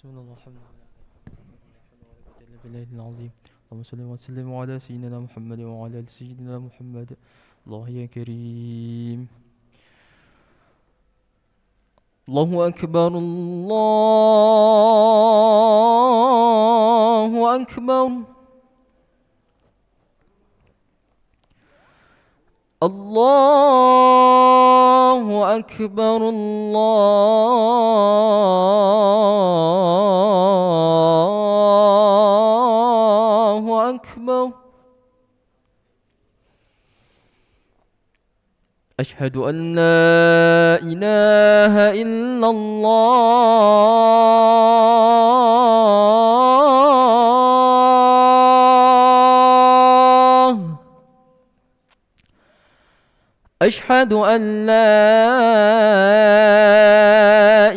بسم الله والحمد لله ولا قوة إلا بالله العظيم. اللهم صل وسلم على سيدنا محمد وعلى آل سيدنا محمد. الله يا كريم. الله أكبر الله أكبر. الله أكبر الله أكبر. أشهد أن لا إله إلا الله. أشهد أن لا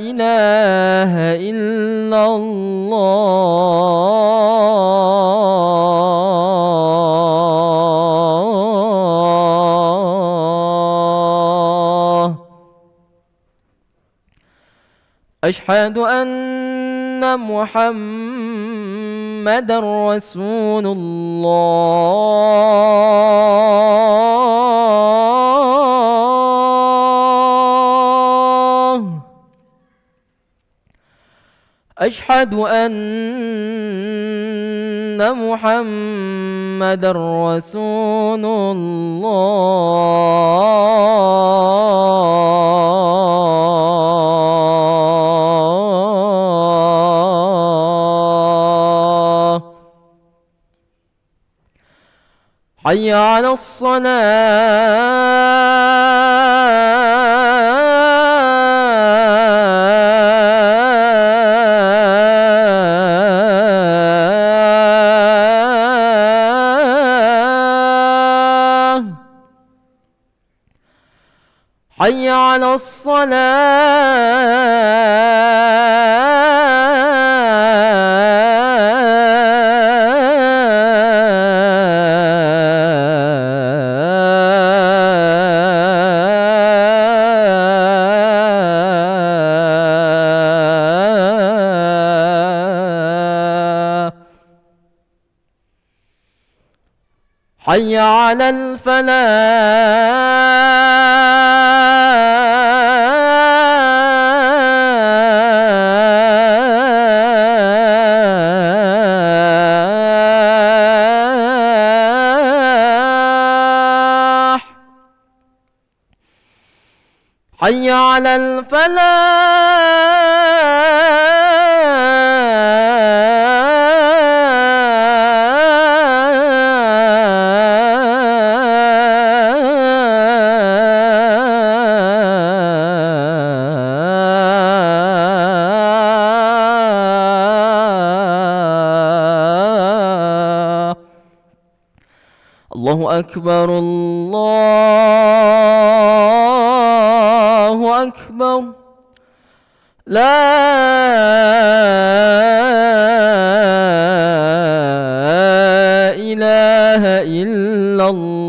إله إلا الله. أشهد أن محمدًا رسول الله. أشهد أن محمدًا رسول الله. حي على الصلاة. حي على الصلاة. حي على الفلاح. حي على الفلاح. الله أكبر الله أكبر. لا إله إلا الله.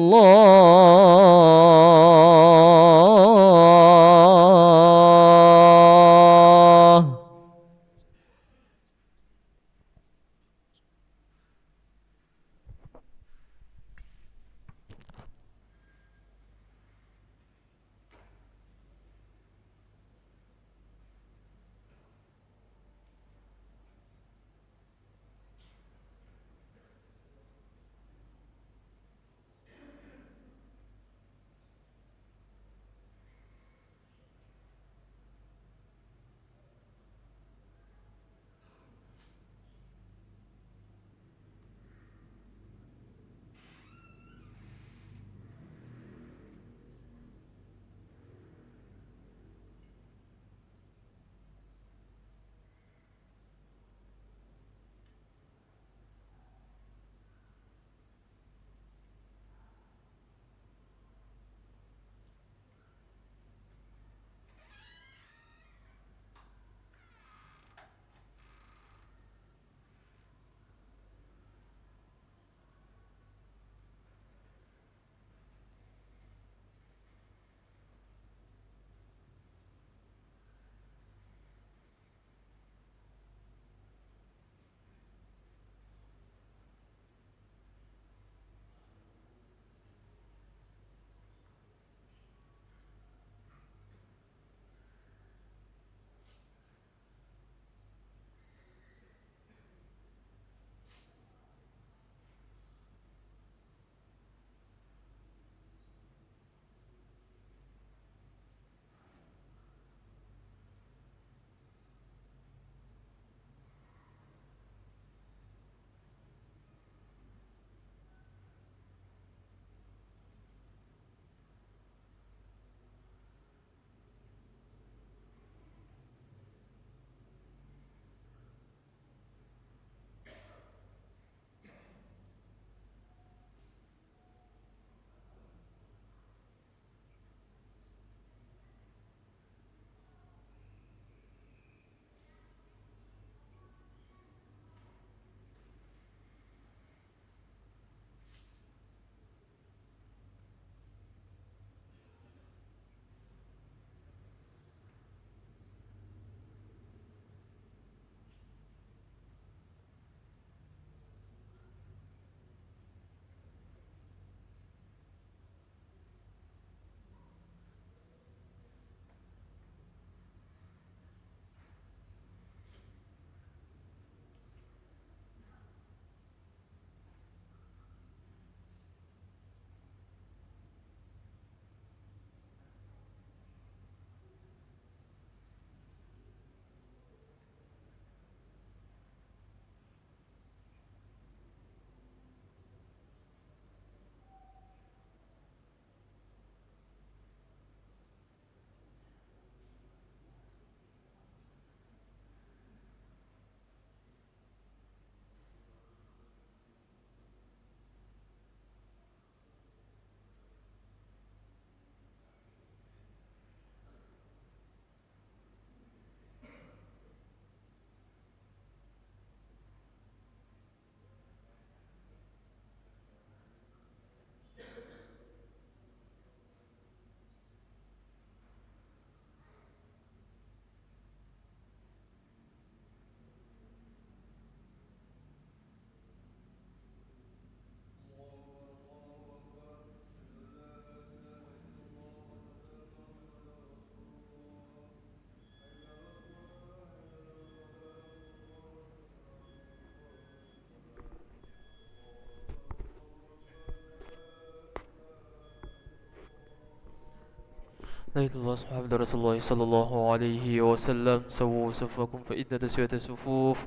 لا إله إلا الله محمد رسول الله صلى الله عليه وسلم. سووا صفكم فإن تسوية الصفوف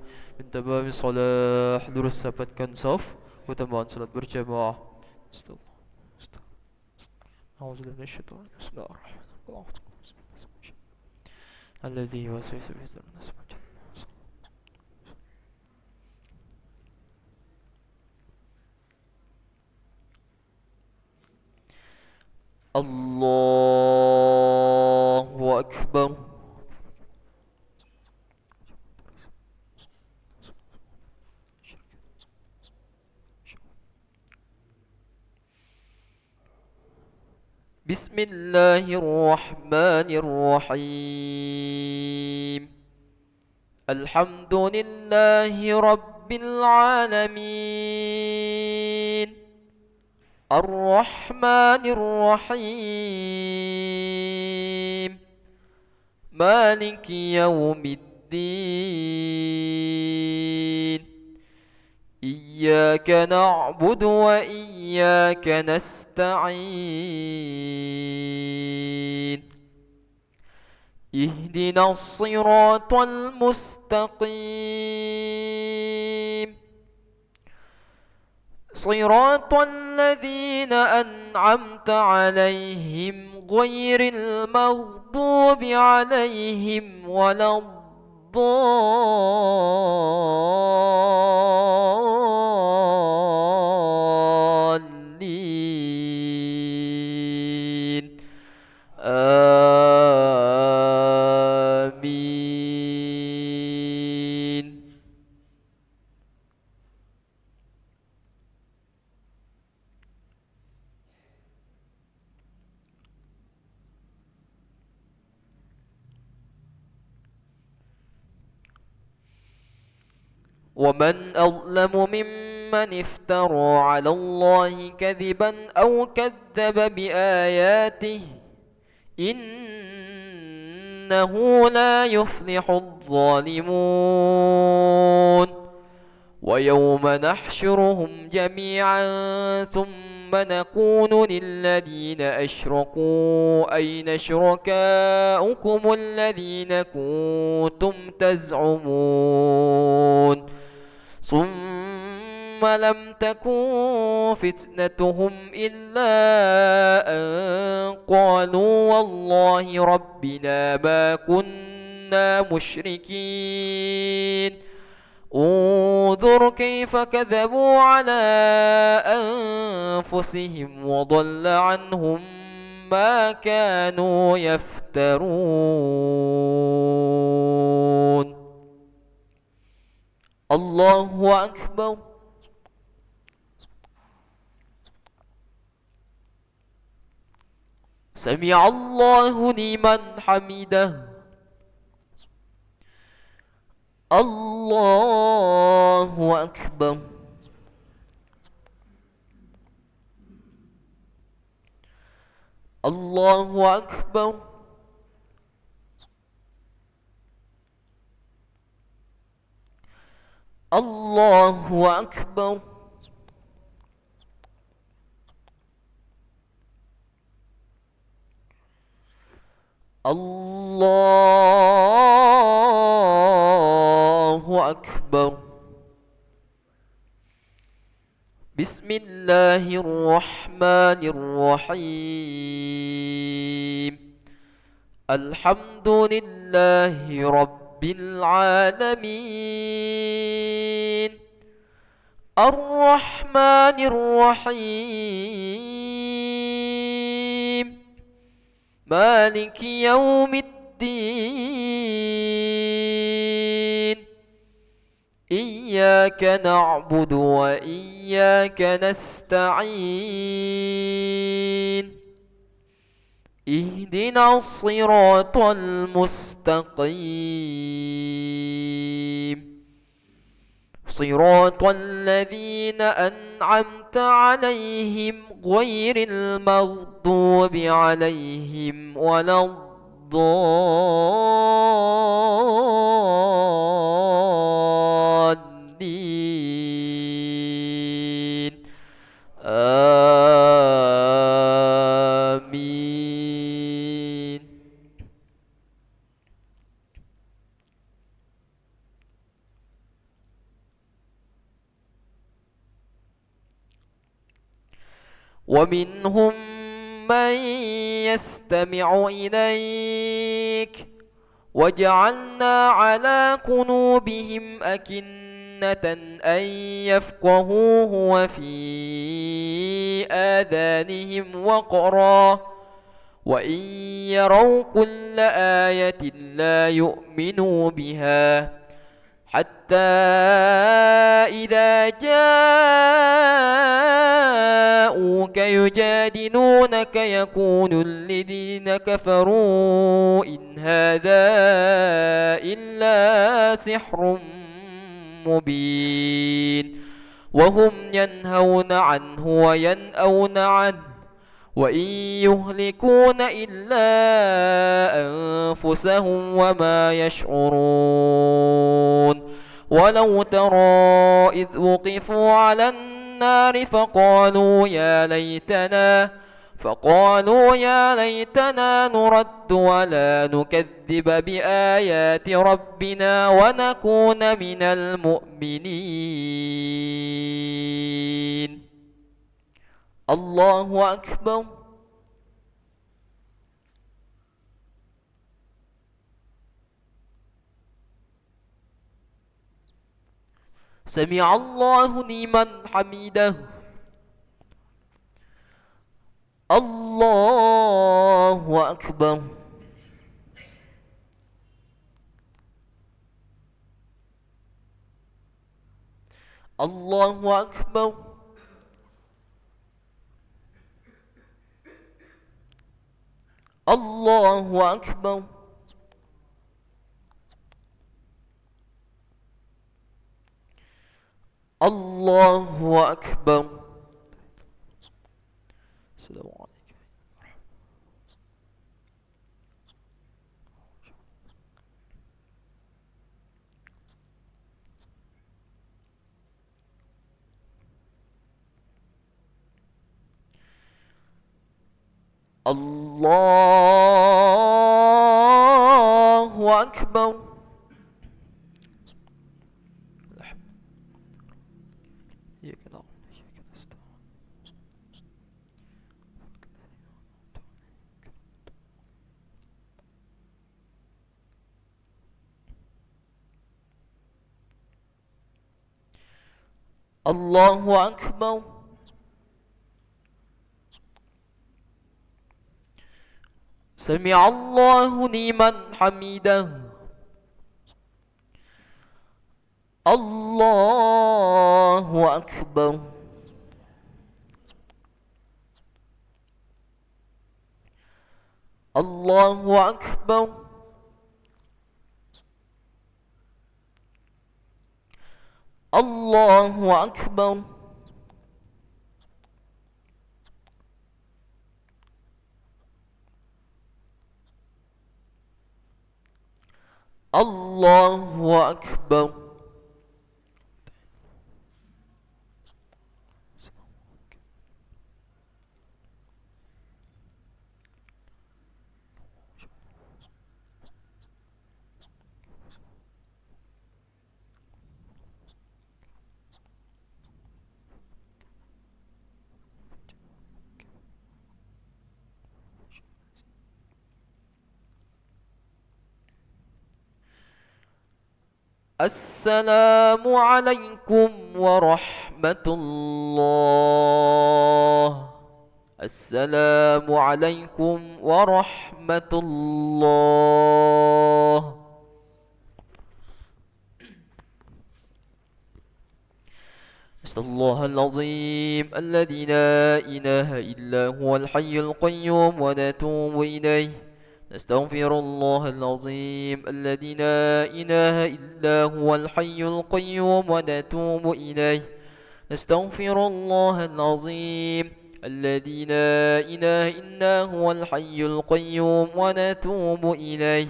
من تمام الصلاة. Lurus dapatkan saf, utamaan salat berjamaah. Astagfirullah. A'udzu billahi minasyaitonir rajim. Bismillahirrahmanirrahim. Alladzi yuwaswisu fi sudurin nas. Allahu Akbar. Bismillahirrahmanirrahim. Alhamdulillahi Rabbil Alamin. Ar-Rahmanir-Rahim. Maliki Yawmiddin. Iyyaka na'budu wa iyyaka nasta'in. Ihdinas siratal mustaqim. صراط الذين أنعمت عليهم غير المغضوب عليهم ولا الضالين. آمين. ومن أظلم ممن افترى على الله كذبا أو كذب بآياته إنه لا يفلح الظالمون. ويوم نحشرهم جميعا ثم نقول للذين أشركوا أين شركاؤكم الذين كنتم تزعمون ثم لم تكن فتنتهم إلا أن قالوا والله ربنا ما كنا مشركين. انظر كيف كذبوا على أنفسهم وضل عنهم ما كانوا يفترون. الله أكبر. سمع الله لمن حمده. الله أكبر. الله أكبر. الله أكبر. الله أكبر. بسم الله الرحمن الرحيم. الحمد لله رب العالمين. الرحمن الرحيم. مالك يوم الدين. إياك نعبد وإياك نستعين. اهدنا الصراط المستقيم. صراط الذين أنعمت عليهم غير المغضوب عليهم ولا الضالين. آمين. ومنهم من يستمع إليك وجعلنا على قلوبهم أكنة أن يفقهوه وفي آذانهم وقرا وإن يروا كل آية لا يؤمنوا بها حتى إذا جاءوك يجادلونك يقول الذين كفروا إن هذا إلا سحر مبين وهم ينهون عنه وينأون عنه وإن يهلكون إلا أنفسهم وما يشعرون ولو ترى إذ وقفوا على النار فقالوا يا ليتنا نرد ولا نكذب بآيات ربنا ونكون من المؤمنين. الله أكبر. سمع الله لمن حمده. الله أكبر. الله أكبر. الله أكبر. الله أكبر. السلام عليكم. الله أكبر. الله أكبر. سمع الله لمن حمده. الله أكبر. الله أكبر. الله أكبر. الله أكبر. السلام عليكم ورحمة الله. السلام عليكم ورحمة الله. أستغفر الله العظيم الذي لا إله إلا هو الحي القيوم ونتوب إليه. نستغفر الله العظيم الذي لا إله إلا هو الحي القيوم ونتوب إليه. نستغفر الله العظيم الذي لا إله إلا هو الحي القيوم ونتوب إليه.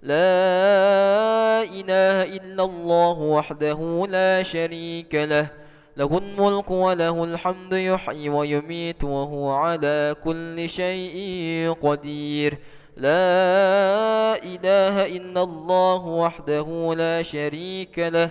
لا إله إلا الله وحده لا شريك له، له الملك وله الحمد يحيي ويميت وهو على كل شيء قدير. لا إله إلا الله وحده لا شريك له،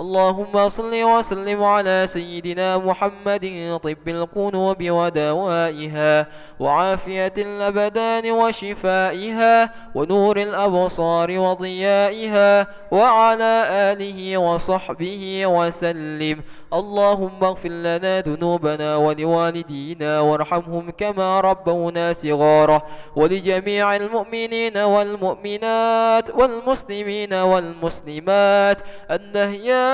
اللهم صل وسلم على سيدنا محمد طب القلوب ودوائها وعافية الأبدان وشفائها ونور الأبصار وضيائها وعلى آله وصحبه وسلم. اللهم اغفر لنا ذنوبنا ولوالدينا وارحمهم كما ربونا صغارا، ولجميع المؤمنين والمؤمنات والمسلمين والمسلمات الأحياء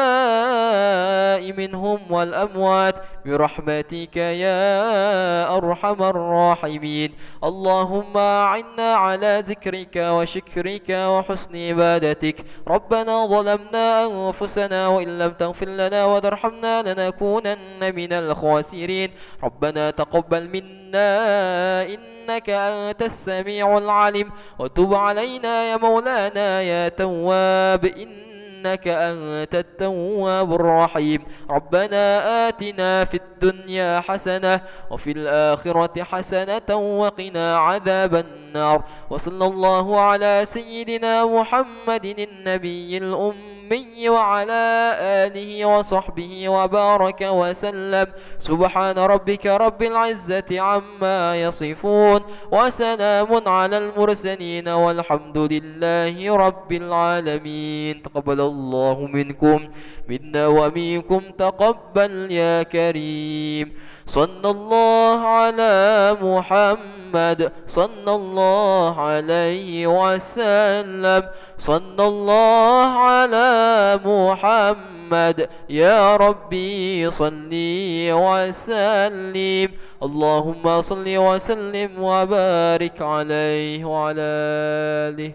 منهم والأموات برحمتك يا أرحم الراحمين. اللهم أعنا على ذكرك وشكرك وحسن عبادتك. ربنا ظلمنا أنفسنا وإن لم تغفر لنا وترحمنا لنكونن من الخاسرين. ربنا تقبل منا إنك أنت السميع العليم، وتب علينا يا مولانا يا تواب إنك أنت التواب الرحيم. ربنا آتنا في الدنيا حسنة وفي الآخرة حسنة وقنا عذاب النار. وصلى الله على سيدنا محمد النبي الأمي وعلى آله وصحبه وبارك وسلم. سبحان ربك رب العزة عما يصفون وسلام على المرسلين والحمد لله رب العالمين. تقبل الله منكم منا ومنكم تقبل يا كريم. صلى الله على محمد صلى الله عليه وسلم. صلى الله على محمد يا ربي صلي وسلم. اللهم صل وسلم وبارك عليه وعلى آله.